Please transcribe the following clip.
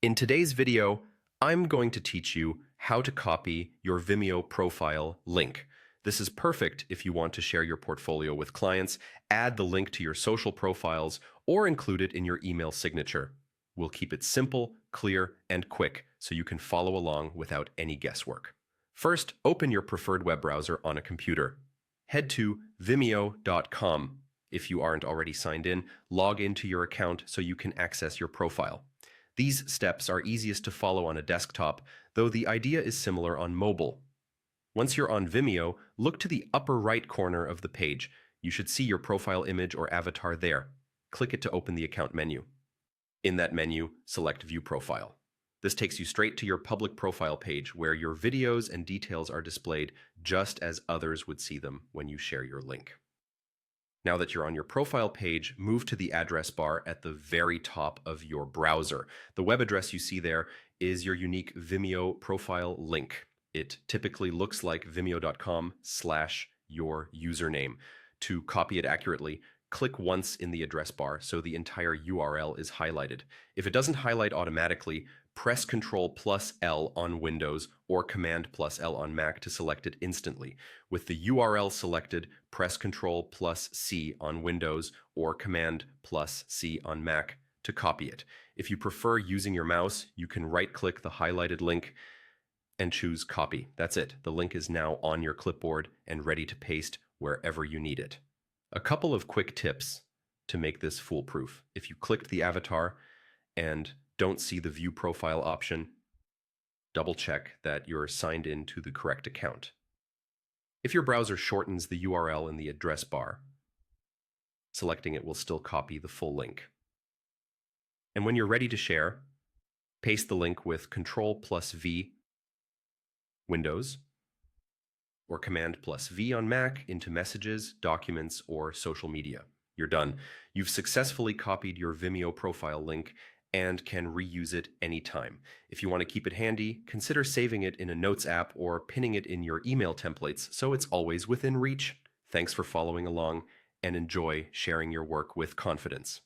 In today's video, I'm going to teach you how to copy your Vimeo profile link. This is perfect if you want to share your portfolio with clients, add the link to your social profiles, or include it in your email signature. We'll keep it simple, clear, and quick so you can follow along without any guesswork. First, open your preferred web browser on a computer. Head to Vimeo.com. If you aren't already signed in, log into your account so you can access your profile. These steps are easiest to follow on a desktop, though the idea is similar on mobile. Once you're on Vimeo, look to the upper right corner of the page. You should see your profile image or avatar there. Click it to open the account menu. In that menu, select View Profile. This takes you straight to your public profile page where your videos and details are displayed just as others would see them when you share your link. Now that you're on your profile page, move to the address bar at the very top of your browser. The web address you see there is your unique Vimeo profile link. It typically looks like vimeo.com/your username. To copy it accurately, click once in the address bar so the entire URL is highlighted. If it doesn't highlight automatically, press Ctrl+L on Windows or Command+L on Mac to select it instantly. With the URL selected, press Ctrl+C on Windows or Command+C on Mac to copy it. If you prefer using your mouse, you can right-click the highlighted link and choose Copy. That's it. The link is now on your clipboard and ready to paste wherever you need it. A couple of quick tips to make this foolproof. If you clicked the avatar and don't see the View Profile option, double check that you're signed in to the correct account. If your browser shortens the URL in the address bar, selecting it will still copy the full link. And when you're ready to share, paste the link with Ctrl+V Windows or Command+V on Mac into Messages, Documents, or Social Media. You're done. You've successfully copied your Vimeo profile link and can reuse it anytime. If you want to keep it handy, consider saving it in a Notes app or pinning it in your email templates so it's always within reach. Thanks for following along and enjoy sharing your work with confidence.